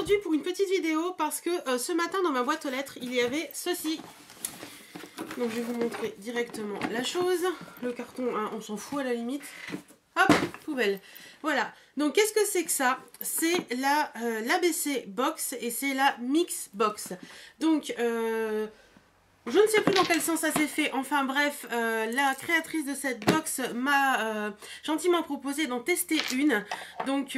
aujourd'hui pour une petite vidéo parce que ce matin dans ma boîte aux lettres il y avait ceci. Donc je vais vous montrer directement la chose. Le carton, hein, on s'en fout à la limite. Hop, poubelle. Voilà. Donc qu'est-ce que c'est que ça? C'est la l'ABC Box et c'est la Mix Box. Donc je ne sais plus dans quel sens ça s'est fait. Enfin bref, la créatrice de cette box m'a gentiment proposé d'en tester une. Donc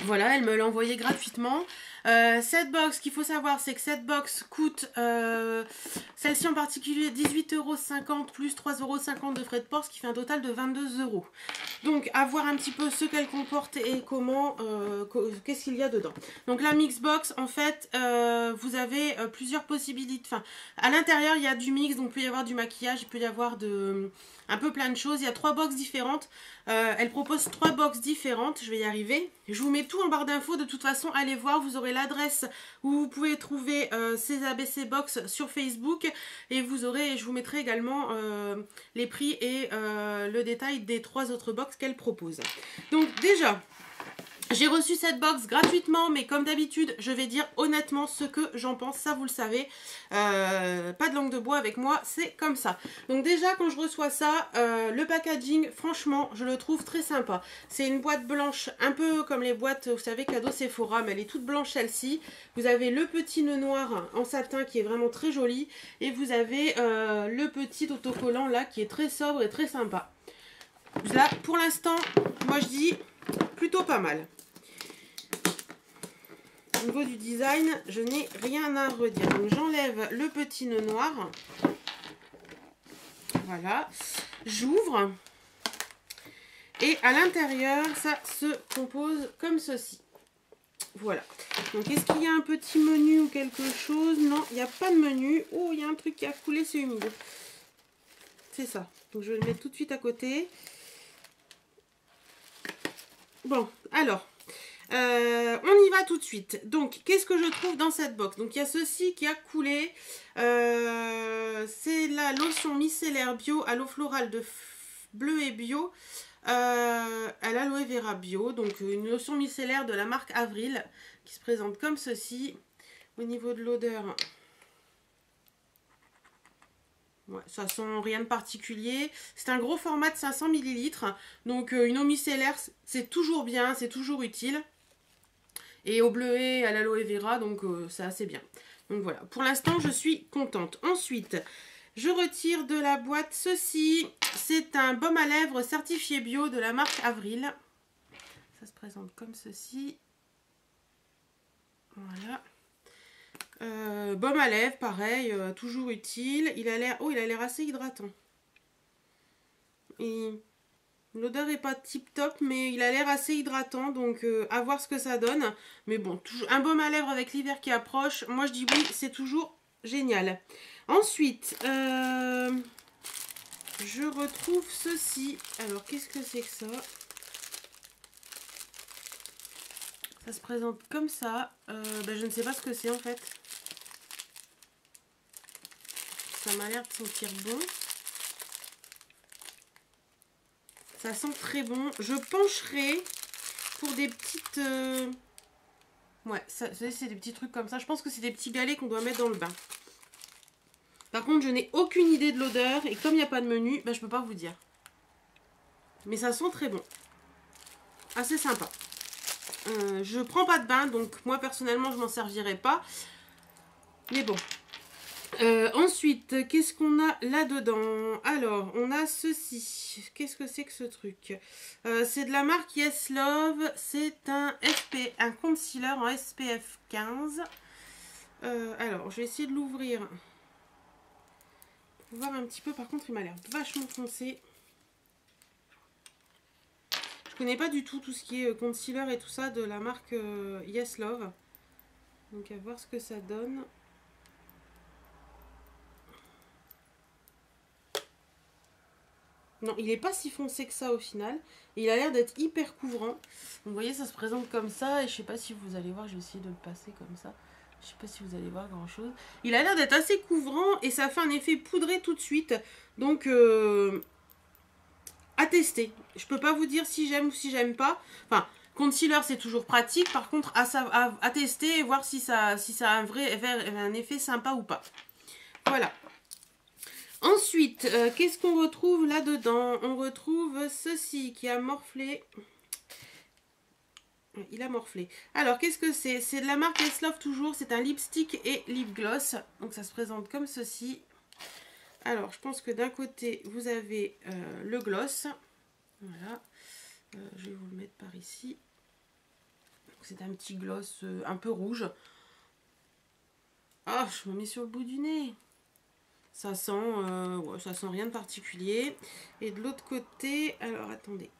voilà, elle me l'a envoyé gratuitement. Cette box, qu'il faut savoir, c'est que cette box coûte, celle-ci en particulier, 18,50 € plus 3,50 € de frais de port, ce qui fait un total de 22 €. Donc, à voir un petit peu ce qu'elle comporte et comment, qu'est-ce qu'il y a dedans. Donc, la mix box, en fait, vous avez plusieurs possibilités. Enfin, à l'intérieur, il y a du mix, donc il peut y avoir du maquillage, il peut y avoir un peu plein de choses. Il y a 3 box différentes. Elle propose 3 box différentes. Je vais y arriver. Je vous mets tout en barre d'infos. De toute façon, allez voir. Vous aurez l'adresse où vous pouvez trouver ces ABC box sur Facebook. Et vous aurez, je vous mettrai également les prix et le détail des 3 autres box qu'elle propose. Donc déjà, j'ai reçu cette box gratuitement, mais comme d'habitude, je vais dire honnêtement ce que j'en pense, ça vous le savez. Pas de langue de bois avec moi, c'est comme ça. Donc déjà, quand je reçois ça, le packaging, franchement, je le trouve très sympa. C'est une boîte blanche, un peu comme les boîtes, vous savez, cadeau Sephora, mais elle est toute blanche celle-ci. Vous avez le petit nœud noir en satin qui est vraiment très joli. Et vous avez le petit autocollant là qui est très sobre et très sympa. Là, pour l'instant, moi je dis plutôt pas mal. Au niveau du design, je n'ai rien à redire. Donc j'enlève le petit nœud noir. Voilà. J'ouvre. Et à l'intérieur, ça se compose comme ceci. Voilà. Donc est-ce qu'il y a un petit menu ou quelque chose? Non, il n'y a pas de menu. Oh, il y a un truc qui a coulé, c'est humide. C'est ça. Donc je vais le mettre tout de suite à côté. Bon, alors... on y va tout de suite. Donc, qu'est-ce que je trouve dans cette box? Donc, il y a ceci qui a coulé. C'est la lotion micellaire bio à l'eau florale de bleu et bio à l'aloe vera bio. Donc, une lotion micellaire de la marque Avril qui se présente comme ceci. Au niveau de l'odeur, ouais, ça sent rien de particulier. C'est un gros format de 500 ml. Donc, une eau micellaire, c'est toujours bien, c'est toujours utile. Et au bleuet, à l'aloe vera, donc c'est assez bien. Donc voilà, pour l'instant, je suis contente. Ensuite, je retire de la boîte ceci. C'est un baume à lèvres certifié bio de la marque Avril. Ça se présente comme ceci. Voilà. Baume à lèvres, pareil, toujours utile. Il a l'air assez hydratant. Et... l'odeur n'est pas tip top, mais il a l'air assez hydratant, donc à voir ce que ça donne. Mais bon, toujours, un baume à lèvres avec l'hiver qui approche, moi je dis oui, c'est toujours génial. Ensuite, je retrouve ceci. Alors, qu'est-ce que c'est que ça? Ça se présente comme ça. Je ne sais pas ce que c'est en fait. Ça m'a l'air de sentir bon. Ça sent très bon. Je pencherai pour des petites... ouais, ça c'est des petits trucs comme ça. Je pense que c'est des petits galets qu'on doit mettre dans le bain. Par contre, je n'ai aucune idée de l'odeur. Et comme il n'y a pas de menu, je ne peux pas vous dire. Mais ça sent très bon. Assez sympa. Je prends pas de bain, donc moi personnellement, je m'en servirai pas. Mais bon. Ensuite, qu'est-ce qu'on a là-dedans? Alors, on a ceci. Qu'est-ce que c'est que ce truc? C'est de la marque Yes Love. C'est un concealer en SPF 15. Alors, je vais essayer de l'ouvrir. Pour voir un petit peu. Par contre, il m'a l'air vachement foncé. Je connais pas du tout ce qui est concealer et tout ça de la marque Yes Love. Donc, à voir ce que ça donne. Non, il n'est pas si foncé que ça au final. Et il a l'air d'être hyper couvrant. Donc, vous voyez, ça se présente comme ça. Et je sais pas si vous allez voir, je vais essayer de le passer comme ça. Je sais pas si vous allez voir grand chose. Il a l'air d'être assez couvrant et ça fait un effet poudré tout de suite. Donc, à tester. Je peux pas vous dire si j'aime ou si j'aime pas. Enfin, Concealer, c'est toujours pratique. Par contre, à tester et voir si ça a un effet sympa ou pas. Voilà. Ensuite, qu'est-ce qu'on retrouve là-dedans? On retrouve ceci qui a morflé. Il a morflé. Alors, qu'est-ce que c'est? C'est de la marque Yes Love toujours. C'est un lipstick et lip gloss. Donc, ça se présente comme ceci. Alors, je pense que d'un côté, vous avez le gloss. Voilà. Je vais vous le mettre par ici. C'est un petit gloss un peu rouge. Ah, je me mets sur le bout du nez. Ça sent, ouais, ça sent rien de particulier. Et de l'autre côté, alors attendez.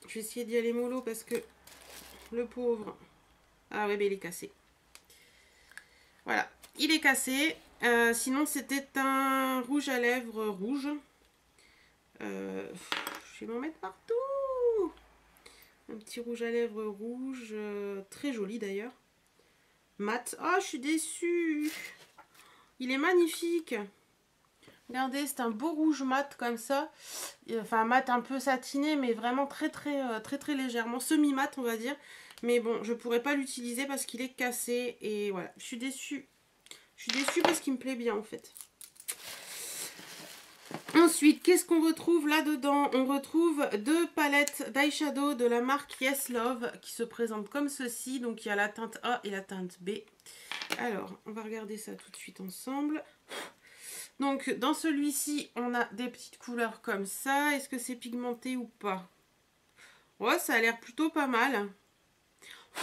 Je vais essayer d'y aller mollo parce que le pauvre... Ah ouais, mais il est cassé. Voilà, il est cassé. Sinon, c'était un rouge à lèvres rouge. Je vais m'en mettre partout. Un petit rouge à lèvres rouge, très joli d'ailleurs. Mat. Ah, je suis déçue. Il est magnifique. Regardez, c'est un beau rouge mat comme ça. Enfin, mat un peu satiné, mais vraiment très légèrement. Semi-mat, on va dire. Mais bon, je pourrais pas l'utiliser parce qu'il est cassé. Et voilà, je suis déçue. Je suis déçue parce qu'il me plaît bien, en fait. Ensuite, qu'est-ce qu'on retrouve là-dedans? On retrouve 2 palettes d'eyeshadow de la marque Yes Love qui se présentent comme ceci. Donc, il y a la teinte A et la teinte B. Alors, on va regarder ça tout de suite ensemble. Donc, dans celui-ci, on a des petites couleurs comme ça. Est-ce que c'est pigmenté ou pas? Ouais, ça a l'air plutôt pas mal.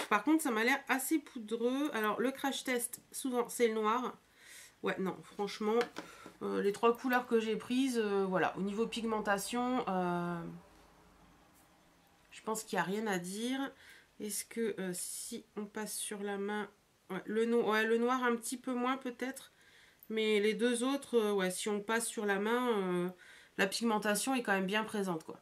Par contre, ça m'a l'air assez poudreux. Alors, le crash test, souvent, c'est le noir. Ouais, non, franchement, les 3 couleurs que j'ai prises, voilà. Au niveau pigmentation, je pense qu'il n'y a rien à dire. Est-ce que si on passe sur la main... Ouais, le noir un petit peu moins peut-être. Mais les deux autres, ouais, si on passe sur la main, la pigmentation est quand même bien présente, quoi.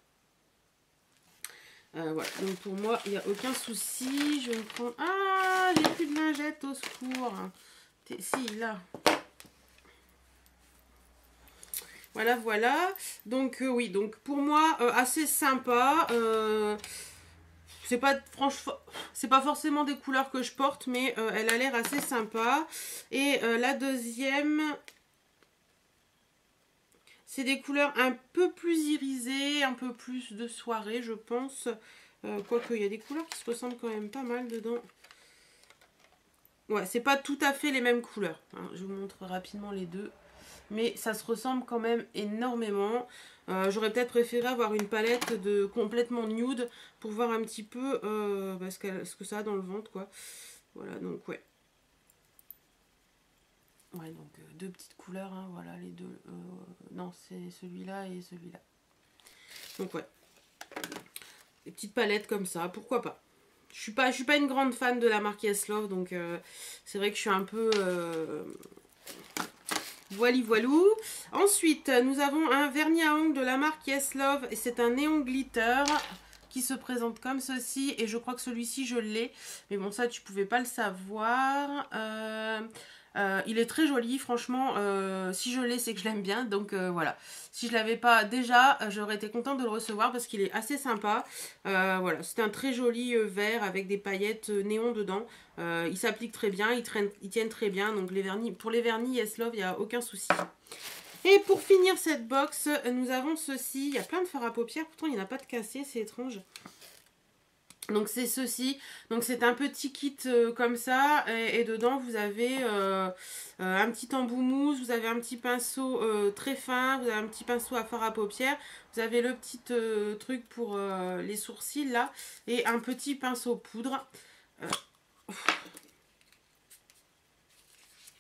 Voilà, donc pour moi, il n'y a aucun souci. Je vais me prendre... Ah, j'ai plus de lingettes, au secours. Si, là. Voilà, voilà. Donc, oui, donc pour moi, assez sympa. C'est pas forcément des couleurs que je porte, mais elle a l'air assez sympa. Et la deuxième, c'est des couleurs un peu plus irisées, un peu plus de soirée, je pense. Quoique, il y a des couleurs qui se ressemblent quand même pas mal dedans. Ouais, c'est pas tout à fait les mêmes couleurs, hein. Je vous montre rapidement les deux. Mais ça se ressemble quand même énormément. J'aurais peut-être préféré avoir une palette de complètement nude pour voir un petit peu ce que ça a dans le ventre, quoi. Voilà, donc ouais. Ouais, donc 2 petites couleurs, hein, voilà les deux. Non, c'est celui-là et celui-là. Donc ouais. Des petites palettes comme ça, pourquoi pas. Je suis pas une grande fan de la marque Yes Love, donc c'est vrai que je suis un peu... voilou. Ensuite, nous avons un vernis à ongles de la marque Yes Love. Et c'est un néon glitter qui se présente comme ceci. Et je crois que celui-ci, je l'ai. Mais bon, ça, tu pouvais pas le savoir. Il est très joli, franchement. Si je l'ai, c'est que je l'aime bien. Donc voilà. Si je l'avais pas déjà, j'aurais été contente de le recevoir parce qu'il est assez sympa. Voilà, c'est un très joli vert avec des paillettes néon dedans. Il s'applique très bien, ils tiennent très bien. Donc pour les vernis Yes Love, il n'y a aucun souci. Et pour finir cette box, nous avons ceci. Il y a plein de fards à paupières, pourtant il n'y en a pas de cassé, c'est étrange. Donc c'est ceci, donc c'est un petit kit comme ça, et dedans vous avez un petit embout mousse, vous avez un petit pinceau très fin, vous avez un petit pinceau à fard à paupières, vous avez le petit truc pour les sourcils là, et un petit pinceau poudre.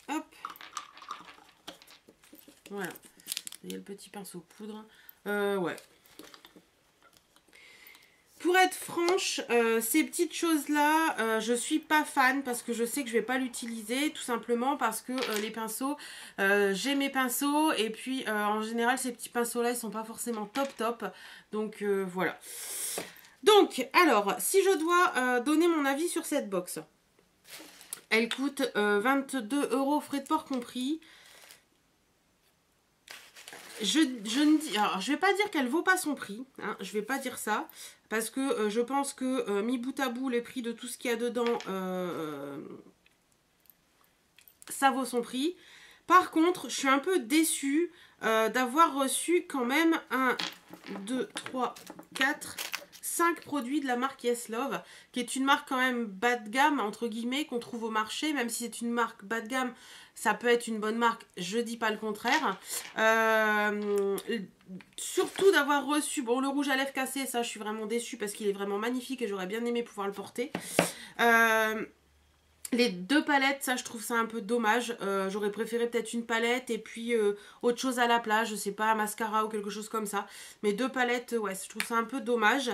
Hop, voilà, il y a le petit pinceau poudre, ouais. Pour être franche, ces petites choses-là, je suis pas fan parce que je sais que je vais pas l'utiliser, tout simplement parce que les pinceaux, j'ai mes pinceaux et puis en général ces petits pinceaux-là, ils sont pas forcément top. Donc voilà. Donc, alors, si je dois donner mon avis sur cette box, elle coûte 22 € frais de port compris. alors, je vais pas dire qu'elle vaut pas son prix, hein, je vais pas dire ça, parce que je pense que mis bout à bout les prix de tout ce qu'il y a dedans, ça vaut son prix. Par contre, je suis un peu déçue d'avoir reçu quand même 1, 2, 3, 4, 5 produits de la marque Yes Love, qui est une marque quand même bas de gamme, entre guillemets, qu'on trouve au marché, même si c'est une marque bas de gamme, ça peut être une bonne marque, je dis pas le contraire. Surtout d'avoir reçu, bon, le rouge à lèvres cassé, ça je suis vraiment déçue parce qu'il est vraiment magnifique et j'aurais bien aimé pouvoir le porter. Les 2 palettes, ça je trouve ça un peu dommage. J'aurais préféré peut-être une palette et puis autre chose à la place, je sais pas, un mascara ou quelque chose comme ça. Mais 2 palettes, ouais, je trouve ça un peu dommage.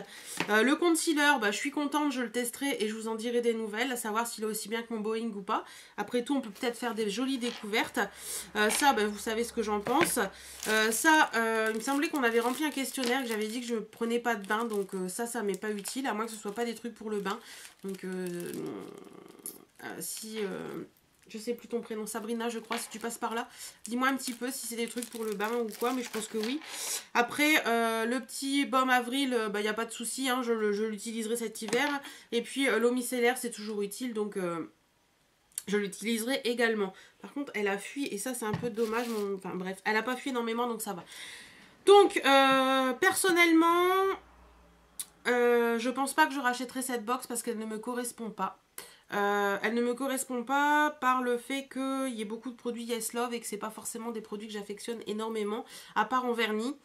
Le concealer, bah, je suis contente, je le testerai et je vous en dirai des nouvelles, à savoir s'il est aussi bien que mon Boeing ou pas. Après tout, on peut peut-être faire des jolies découvertes. Ça, bah, vous savez ce que j'en pense. Il me semblait qu'on avait rempli un questionnaire, que j'avais dit que je ne prenais pas de bain, donc ça m'est pas utile, à moins que ce soit pas des trucs pour le bain. Donc... je sais plus ton prénom, Sabrina je crois, si tu passes par là, dis-moi un petit peu si c'est des trucs pour le bain ou quoi, mais je pense que oui. Après le petit baume avril, il n'y a pas de souci, hein, je l'utiliserai cet hiver. Et puis l'eau micellaire c'est toujours utile, donc je l'utiliserai également. Par contre elle a fui et ça c'est un peu dommage, enfin bref, elle n'a pas fui énormément donc ça va. Donc personnellement je pense pas que je rachèterai cette box parce qu'elle ne me correspond pas. Elle ne me correspond pas par le fait qu'il y ait beaucoup de produits Yes Love et que c'est pas forcément des produits que j'affectionne énormément, à part en vernis.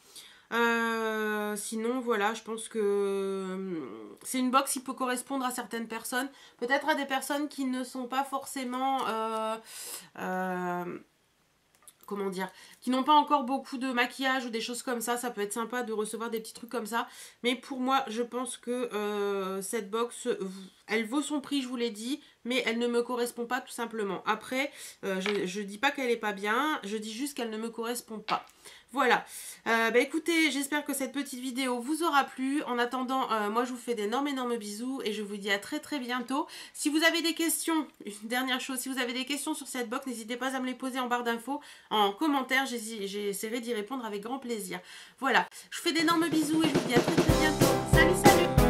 Sinon voilà, je pense que c'est une box qui peut correspondre à certaines personnes, peut-être à des personnes qui ne sont pas forcément comment dire, qui n'ont pas encore beaucoup de maquillage ou des choses comme ça peut être sympa de recevoir des petits trucs comme ça. Mais pour moi, je pense que cette box, elle vaut son prix, je vous l'ai dit, mais elle ne me correspond pas tout simplement. Après, je dis pas qu'elle est pas bien, je dis juste qu'elle ne me correspond pas. Voilà, écoutez, j'espère que cette petite vidéo vous aura plu. En attendant, moi je vous fais d'énormes bisous et je vous dis à très bientôt. Si vous avez des questions, une dernière chose, si vous avez des questions sur cette box, n'hésitez pas à me les poser en barre d'infos, en commentaire, j'essaierai d'y répondre avec grand plaisir. Voilà, je vous fais d'énormes bisous et je vous dis à très bientôt. Salut